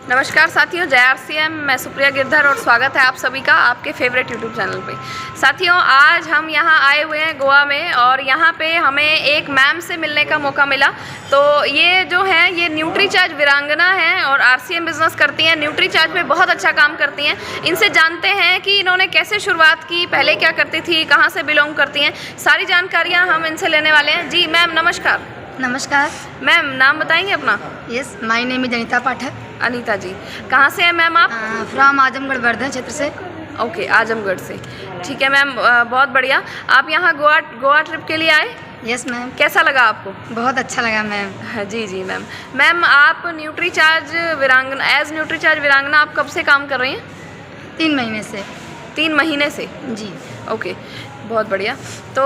नमस्कार साथियों, जय आरसीएम। मैं सुप्रिया गिरधर और स्वागत है आप सभी का आपके फेवरेट यूट्यूब चैनल पे। साथियों, आज हम यहाँ आए हुए हैं गोवा में और यहाँ पे हमें एक मैम से मिलने का मौका मिला। तो ये जो है ये न्यूट्रीचार्ज वीरांगना है और आरसीएम बिजनेस करती हैं। न्यूट्रीचार्ज पे बहुत अच्छा काम करती हैं। इनसे जानते हैं कि इन्होंने कैसे शुरुआत की, पहले क्या करती थी, कहाँ से बिलोंग करती हैं, सारी जानकारियाँ हम इनसे लेने वाले हैं। जी मैम नमस्कार। नमस्कार मैम, नाम बताएंगे अपना? Yes, my name is Anita Pathak. Anita ji, कहाँ से हैं मैम आप? फ्रॉम आजमगढ़ वर्धन क्षेत्र से। ओके, आजमगढ़ से। ठीक है मैम, बहुत बढ़िया। आप यहाँ गोवा ट्रिप के लिए आए? Yes ma'am. कैसा लगा आपको? बहुत अच्छा लगा मैम। जी जी मैम। मैम, आप न्यूट्रीचार्ज वीरांगना आप कब से काम कर रही हैं? 3 महीने से। 3 महीने से? जी। ओके, बहुत बढ़िया। तो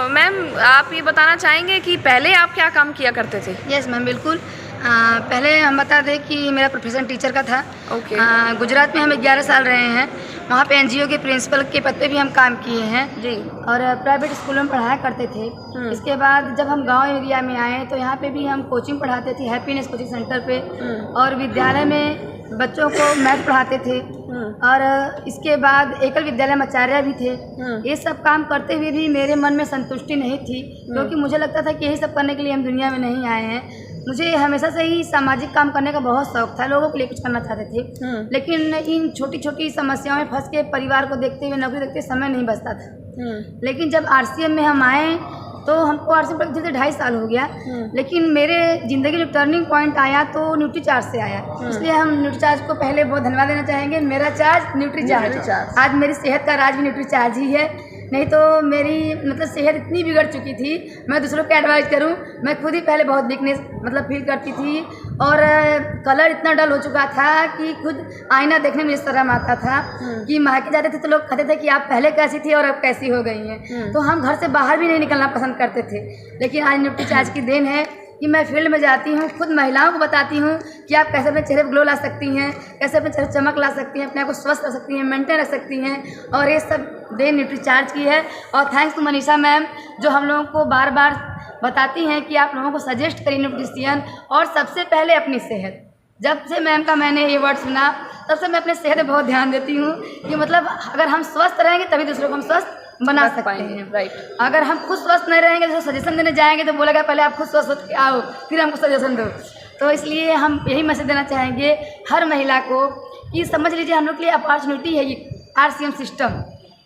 मैम, आप ये बताना चाहेंगे कि पहले आप क्या काम किया करते थे? यस मैम, बिल्कुल। पहले हम बता दें कि मेरा प्रोफेशन टीचर का था। ओके। गुजरात में हम 11 साल रहे हैं। वहाँ पे एनजीओ के प्रिंसिपल के पद पे भी हम काम किए हैं जी। और प्राइवेट स्कूलों में पढ़ाया करते थे। इसके बाद जब हम गांव एरिया में आए तो यहाँ पे भी हम कोचिंग पढ़ाते थे, हैप्पीनेस कोचिंग सेंटर पे, और विद्यालय में बच्चों को मैथ पढ़ाते थे। और इसके बाद एकल विद्यालय में आचार्य भी थे। ये सब काम करते हुए भी मेरे मन में संतुष्टि नहीं थी, क्योंकि मुझे लगता था कि यही सब करने के लिए हम दुनिया में नहीं आए हैं। मुझे हमेशा से ही सामाजिक काम करने का बहुत शौक था, लोगों के लिए कुछ करना चाहते थे। लेकिन इन छोटी छोटी समस्याओं में फंस के परिवार को देखते हुए, नौकरी देखते समय नहीं बचता था। लेकिन जब आरसीएम में हम आए तो हमको आरसीएम पर जैसे 2.5 साल हो गया। लेकिन मेरे ज़िंदगी में टर्निंग पॉइंट आया तो न्यूट्रीचार्ज से आया। इसलिए हम न्यूट्रीचार्ज को पहले बहुत धन्यवाद देना चाहेंगे। मेरा चार्ज न्यूट्रीचार्ज। आज मेरी सेहत का राज भी न्यूट्रीचार्ज ही है। नहीं तो मेरी सेहत इतनी बिगड़ चुकी थी, मैं दूसरों को एडवाइस करूं, मैं खुद ही पहले बहुत वीकनेस फील करती थी और कलर इतना डल हो चुका था कि खुद आईना देखने में इस तरह आता था कि मायके जाते थे तो लोग कहते थे कि आप पहले कैसी थी और अब कैसी हो गई हैं। तो हम घर से बाहर भी नहीं निकलना पसंद करते थे। लेकिन आज न्यूट्रीचार्ज की देन है कि मैं फील्ड में जाती हूँ, खुद महिलाओं को बताती हूँ कि आप कैसे अपने चेहरे पर ग्लो ला सकती हैं, कैसे अपने चेहरे चमक ला सकती हैं, अपने आप को स्वस्थ रख सकती हैं, मेंटेन रख सकती हैं। और ये सब देन न्यूट्रीचार्ज की है। और थैंक्स टू मनीषा मैम, जो हम लोगों को बार बार बताती हैं कि आप लोगों को सजेस्ट करिए न्यूट्रिशियन, और सबसे पहले अपनी सेहत। जब से मैम का मैंने ये वर्ड सुना तब से मैं अपने सेहत पर बहुत ध्यान देती हूँ कि अगर हम स्वस्थ रहेंगे तभी दूसरों को हम स्वस्थ बना सकते हैं। राइट। अगर हम खुद स्वस्थ नहीं रहेंगे तो सजेशन देने जाएंगे तो बोलेगा पहले आप खुद स्वस्थ होकर आओ फिर हमको सजेशन दो। तो इसलिए हम यही मैसेज देना चाहेंगे हर महिला को कि समझ लीजिए हम लोग के लिए अपॉर्चुनिटी है ये आरसीएम सिस्टम,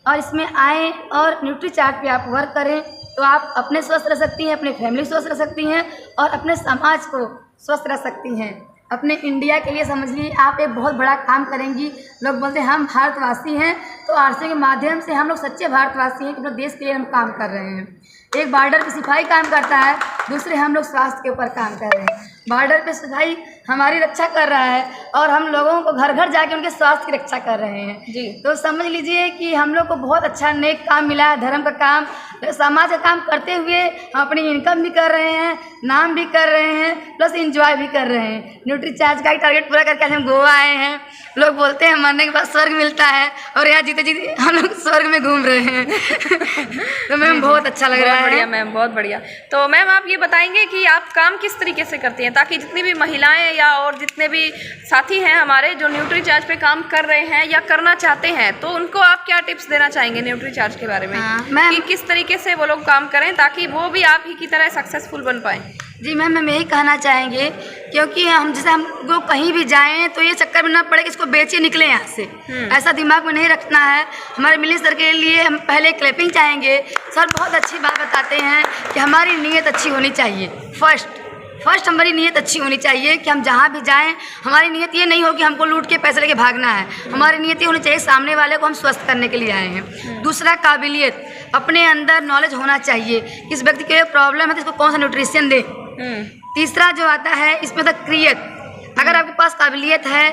और इसमें आएँ और न्यूट्रीचार्ज पे आप वर्क करें तो आप अपने स्वस्थ रह सकती हैं, अपने फैमिली स्वस्थ रह सकती हैं और अपने समाज को स्वस्थ रह सकती हैं। अपने इंडिया के लिए समझ लीजिए आप एक बहुत बड़ा काम करेंगी। लोग बोलते हैं हम भारतवासी हैं, तो आरसीएम के माध्यम से हम लोग सच्चे भारतवासी हैं कि अपने देश के लिए हम काम कर रहे हैं। एक बॉर्डर पे सिपाही काम करता है, दूसरे हम लोग स्वास्थ्य के ऊपर काम कर रहे हैं। बॉर्डर पे सिपाही हमारी रक्षा कर रहा है और हम लोगों को घर घर जाके उनके स्वास्थ्य की रक्षा कर रहे हैं। जी। तो समझ लीजिए कि हम लोग को बहुत अच्छा नेक काम मिला है, धर्म का काम, समाज का काम करते हुए हम अपनी इनकम भी कर रहे हैं, नाम भी कर रहे हैं, प्लस एंजॉय भी कर रहे हैं। न्यूट्रीचार्ज का टारगेट पूरा करके आज हम गोवा आए हैं। लोग बोलते हैं मरने के बाद स्वर्ग मिलता है और यहाँ जीते जीते हम लोग स्वर्ग में घूम रहे हैं। तो मैम बहुत अच्छा लग रहा है। बढ़िया मैम, बहुत बढ़िया। तो मैम आप ये बताएंगे कि आप काम किस तरीके से करती हैं ताकि जितनी भी महिलाएं या और जितने भी साथी हैं हमारे जो न्यूट्रीचार्ज पे काम कर रहे हैं या करना चाहते हैं, तो उनको आप क्या टिप्स देना चाहेंगे न्यूट्रीचार्ज के बारे में? कि किस तरीके से वो लोग काम करें ताकि वो भी आप ही की तरह सक्सेसफुल बन पाएँ? जी मैम, मैं यही कहना चाहेंगे क्योंकि हम लोग कहीं भी जाएं तो ये चक्कर में ना पड़े कि इसको बेचे निकले यहाँ से, ऐसा दिमाग में नहीं रखना है। हमारे मिली सर के लिए हम पहले क्लैपिंग चाहेंगे। सर बहुत अच्छी बात बताते हैं कि हमारी नीयत अच्छी होनी चाहिए। फर्स्ट हमारी नीयत अच्छी होनी चाहिए कि हम जहाँ भी जाएं हमारी नीयत ये नहीं हो कि हमको लूट के पैसे लेके भागना है। हमारी नीयत ये होनी चाहिए सामने वाले को हम स्वस्थ करने के लिए आए हैं। दूसरा, काबिलियत, अपने अंदर नॉलेज होना चाहिए किस व्यक्ति के प्रॉब्लम है तो इसको कौन सा न्यूट्रिशन दे। तीसरा जो आता है इसमें क्रिएट, अगर आपके पास काबिलियत है,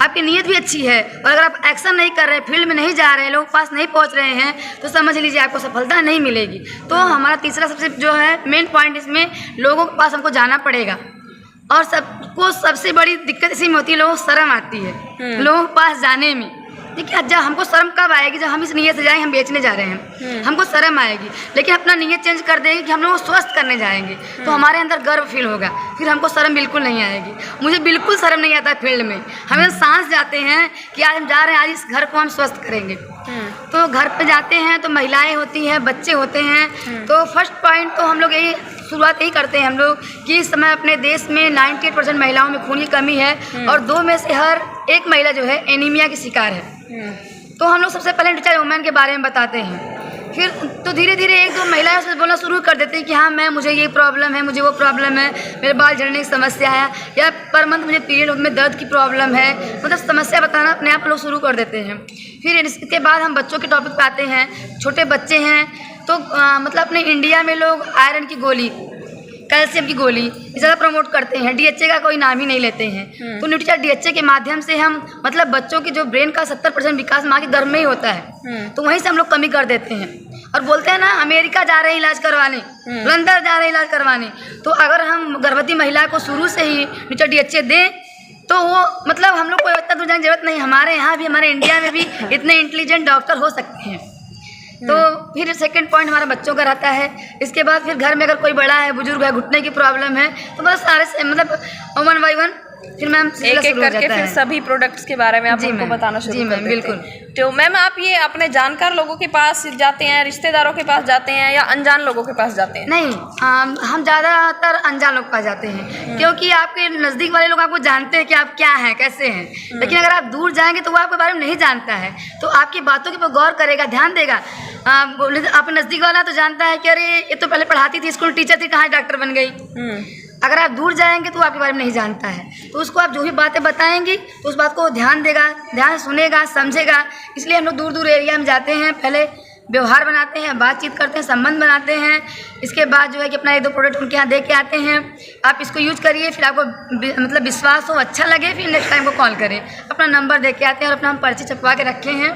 आपकी नीयत भी अच्छी है और अगर आप एक्शन नहीं कर रहे, फील्ड में नहीं जा रहे, लोगों के पास नहीं पहुंच रहे हैं, तो समझ लीजिए आपको सफलता नहीं मिलेगी। तो हमारा तीसरा सबसे जो है मेन पॉइंट, इसमें लोगों के पास हमको जाना पड़ेगा। और सबसे बड़ी दिक्कत इसी में होती है, लोगों को शर्म आती है लोगों के पास जाने में। देखिए जब हमको शर्म कब आएगी, जब हम इस नीयत से जाएंगे हम बेचने जा रहे हैं, हमको शर्म आएगी। लेकिन अपना नीयत चेंज कर देंगे कि हम लोग स्वस्थ करने जाएंगे तो हमारे अंदर गर्व फील होगा, फिर हमको शर्म बिल्कुल नहीं आएगी। मुझे बिल्कुल शर्म नहीं आता फील्ड में, हमें सांस जाते हैं कि आज हम जा रहे हैं, आज इस घर को हम स्वस्थ करेंगे। तो घर पे जाते हैं तो महिलाएं होती हैं, बच्चे होते हैं। तो फर्स्ट पॉइंट तो हम लोग यही शुरुआत यही करते हैं हम लोग कि इस समय अपने देश में 98% महिलाओं में खून की कमी है और 2 में से हर 1 महिला जो है एनीमिया की शिकार है। तो हम लोग सबसे पहले न्यूट्रीचार्ज वुमेन के बारे में बताते हैं, फिर तो धीरे धीरे 1-2 महिलाएं से बोलना शुरू कर देते हैं कि हाँ मुझे ये प्रॉब्लम है, मुझे वो प्रॉब्लम है, मेरे बाल झड़ने की समस्या है, या पर मंथ मुझे पीरियड में दर्द की प्रॉब्लम है, मतलब समस्या बताना अपने आप लोग शुरू कर देते हैं। फिर इसके बाद हम बच्चों के टॉपिक पे आते हैं। छोटे बच्चे हैं तो मतलब अपने इंडिया में लोग आयरन की गोली, कैल्शियम की गोली ज़्यादा प्रमोट करते हैं, DHA का कोई नाम ही नहीं लेते हैं। तो न्यूट्रीचार्ज DHA के माध्यम से हम मतलब बच्चों की जो ब्रेन का 70% विकास माँ के गर्भ में ही होता है, तो वहीं से हम लोग कमी कर देते हैं और बोलते हैं ना अमेरिका जा रहे हैं इलाज करवाने, लंदन जा रहे हैं इलाज करवाने। तो अगर हम गर्भवती महिला को शुरू से ही न्यूट्रीचार्ज DHA दें तो वो मतलब हम लोग को इतना दूर जाने की जरूरत नहीं। हमारे यहाँ भी, हमारे इंडिया में भी इतने इंटेलिजेंट डॉक्टर हो सकते हैं। तो फिर सेकंड पॉइंट हमारा बच्चों का रहता है। इसके बाद फिर घर में अगर कोई बड़ा है, बुजुर्ग है, घुटने की प्रॉब्लम है, तो मतलब सारे मतलब 1 by 1 फिर मैम एक करके फिर सभी प्रोडक्ट्स के बारे में आप उनको बताना शुरू कर देते हैं। तो मैम आप ये अपने जानकार लोगों के पास जाते हैं, रिश्तेदारों के पास जाते हैं या अनजान लोगों के पास जाते हैं? नहीं, हम ज़्यादातर अनजान लोग के पास जाते हैं, क्योंकि आपके नज़दीक वाले लोग आपको जानते हैं कि आप क्या हैं, कैसे हैं। लेकिन अगर आप दूर जाएंगे तो वो आपके बारे में नहीं जानता है, तो आपकी बातों के ऊपर गौर करेगा, ध्यान देगा। आप नज़दीक वाला तो जानता है कि अरे ये तो पहले पढ़ाती थी, स्कूल टीचर थी, कहाँ डॉक्टर बन गई। अगर आप दूर जाएंगे तो वो आपके बारे में नहीं जानता है, तो उसको आप जो भी बातें बताएंगी तो उस बात को ध्यान देगा, ध्यान सुनेगा, समझेगा। इसलिए हम लोग दूर दूर एरिया में जाते हैं, पहले व्यवहार बनाते हैं, बातचीत करते हैं, संबंध बनाते हैं। इसके बाद जो है कि अपना 1-2 प्रोडक्ट उनके यहाँ दे के आते हैं, आप इसको यूज करिए, फिर आपको मतलब विश्वास हो, अच्छा लगे, फिर नेक्स्ट टाइम को कॉल करें। अपना नंबर दे के आते हैं और अपना हम पर्ची छपवा के रखे हैं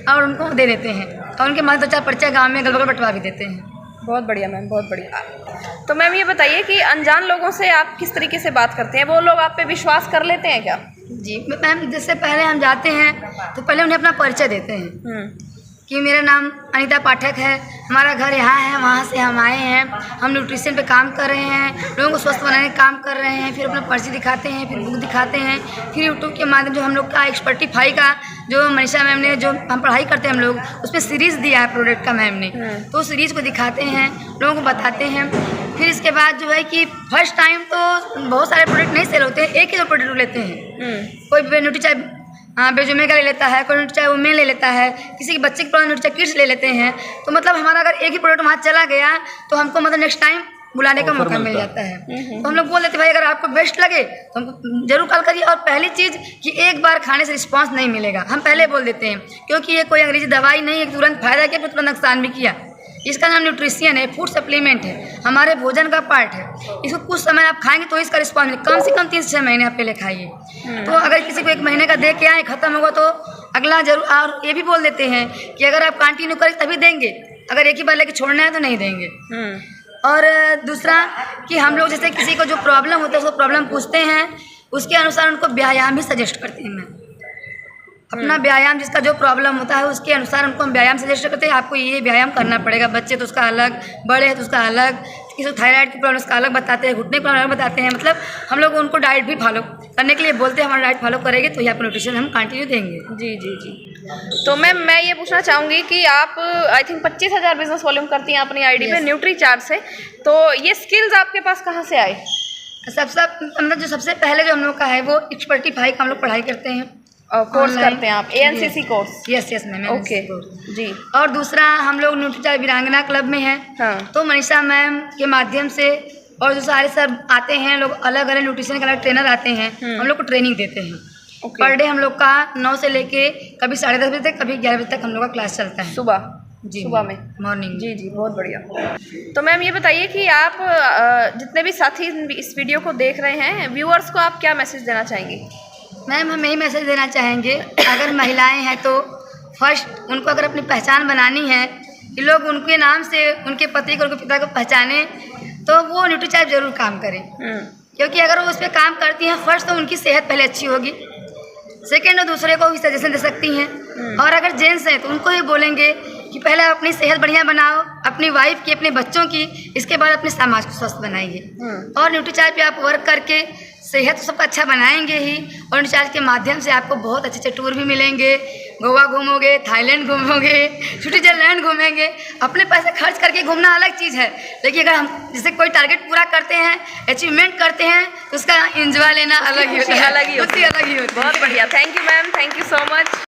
और उनको दे देते हैं और उनके माध्यम 2-4 पर्चे गाँव में गल बटवा भी देते हैं। बहुत बढ़िया मैम, बहुत बढ़िया। तो मैम ये बताइए कि अनजान लोगों से आप किस तरीके से बात करते हैं? वो लोग आप पे विश्वास कर लेते हैं क्या? जी मैम, जिससे पहले हम जाते हैं तो पहले उन्हें अपना परिचय देते हैं कि मेरा नाम अनीता पाठक है, हमारा घर यहाँ है, वहाँ से हम आए हैं, हम न्यूट्रिशन पे काम कर रहे हैं, लोगों को स्वस्थ बनाने का काम कर रहे हैं। फिर अपना पर्ची दिखाते हैं, फिर बुक दिखाते हैं, फिर यूट्यूब के माध्यम जो हम लोग का एक्सपर्टिफाई का जो मनीषा मैम ने जो हम पढ़ाई करते हैं हम लोग उसमें सीरीज़ दिया है प्रोडक्ट का मैम ने, तो सीरीज़ को दिखाते हैं, लोगों को बताते हैं। फिर इसके बाद जो है कि फर्स्ट टाइम तो बहुत सारे प्रोडक्ट नहीं सेल होते हैं, एक ही 2 प्रोडक्ट लेते हैं। कोई न्यूट्रीचार्ज बेजुमे का ले लेता है, कोई न्यूट्रीचार्ज वुमेन ले लेता है, किसी के बच्चे के प्रॉब्लम न्यूट्रीचार्ज किड्स ले लेते हैं। तो मतलब हमारा अगर एक ही प्रोडक्ट वहाँ चला गया तो हमको मतलब नेक्स्ट टाइम बुलाने का मौका मिल जाता है। तो हम लोग बोल देते भाई अगर आपको बेस्ट लगे तो हमको जरूर कॉल करिए। और पहली चीज़ कि एक बार खाने से रिस्पांस नहीं मिलेगा, हम पहले बोल देते हैं, क्योंकि ये कोई अंग्रेजी दवाई नहीं है तुरंत फायदा किया फिर तुरंत नुकसान भी किया। इसका नाम न्यूट्रिशन है, फूड सप्लीमेंट है, हमारे भोजन का पार्ट है। इसको कुछ समय आप खाएंगे तो इसका रिस्पांस मिले, कम से कम 3 से 6 महीने आप पहले खाइए। तो अगर किसी को 1 महीने का दे के आए, खत्म होगा तो अगला जरूर। और ये भी बोल देते हैं कि अगर आप कंटिन्यू करें तभी देंगे, अगर एक ही बार लेके छोड़ना है तो नहीं देंगे। और दूसरा कि हम लोग जैसे किसी को जो प्रॉब्लम होता है उसको प्रॉब्लम पूछते हैं, उसके अनुसार उनको व्यायाम भी सजेस्ट करते हैं। मैं अपना व्यायाम जिसका जो प्रॉब्लम होता है उसके अनुसार उनको हम व्यायाम सजेस्ट करते हैं। आपको ये व्यायाम करना पड़ेगा, बच्चे तो उसका अलग, बड़े हैं तो उसका अलग, किसी को थायराइड की प्रॉब्लम उसका अलग बताते हैं, घुटने की प्रॉब्लम अलग बताते हैं। मतलब हम लोग उनको डाइट भी फॉलो करने के लिए बोलते हैं, हमारा डाइट फॉलो करेंगे तो ये आपको न्यूट्रिशन हम कंटिन्यू देंगे। जी जी जी। तो मैम मैं ये पूछना चाहूँगी कि आप आई थिंक 25,000 बिजनेस वॉल्यूम करती हैं अपनी आईडी पे न्यूट्रीचार्ज से, तो ये स्किल्स आपके पास कहाँ से आए? मतलब जो सबसे पहले जो हम लोग का है वो एक्सपर्टिफाई का हम लोग पढ़ाई करते हैं और कोर्स करते हैं आप, ANCC course? Yes ma'am, okay जी। और दूसरा हम लोग न्यूट्रीचार्ज वीरांगना क्लब में हैं। हाँ। तो मनीषा मैम के माध्यम से और जो सारे सर आते हैं लोग, अलग अलग न्यूट्रिशन के अलग ट्रेनर आते हैं, हम लोग को ट्रेनिंग देते हैं। पर डे हम लोग का 9 से लेके कभी 10:30 बजे तक, कभी 11 बजे तक हम लोग का क्लास चलता है सुबह जी, सुबह में मॉर्निंग। जी जी, बहुत बढ़िया। तो मैम ये बताइए कि आप जितने भी साथी इस वीडियो को देख रहे हैं, व्यूअर्स को आप क्या मैसेज देना चाहेंगे? मैम हम यही मैसेज देना चाहेंगे, अगर महिलाएं हैं तो फर्स्ट उनको अगर अपनी पहचान बनानी है कि लोग उनके नाम से उनके पति को, उनके पिता को पहचाने, तो वो न्यूट्रीचार्ज जरूर काम करें। क्योंकि अगर वो उस पर काम करती हैं, फर्स्ट तो उनकी सेहत पहले अच्छी होगी, सेकेंड वो दूसरे को भी सजेशन दे सकती हैं, और अगर जेंट्स हैं तो उनको ही बोलेंगे कि पहले अपनी सेहत बढ़िया बनाओ, अपनी वाइफ की, अपने बच्चों की, इसके बाद अपने समाज को स्वस्थ बनाइए। और न्यूट्रीचार्ज पे आप वर्क करके सेहत तो सबका अच्छा बनाएंगे ही, और न्यूट्रीचार्ज के माध्यम से आपको बहुत अच्छे अच्छे टूर भी मिलेंगे। गोवा घूमोगे, थाईलैंड घूमोगे, स्विट्जरलैंड घूमेंगे। अपने पैसे खर्च करके घूमना अलग चीज़ है, लेकिन अगर हम जैसे कोई टारगेट पूरा करते हैं, अचीवमेंट करते हैं, तो उसका एंजॉय लेना अलग ही होता है, अलग ही होती है। अलग ही होती है। बहुत बढ़िया, thank you ma'am, thank you so much.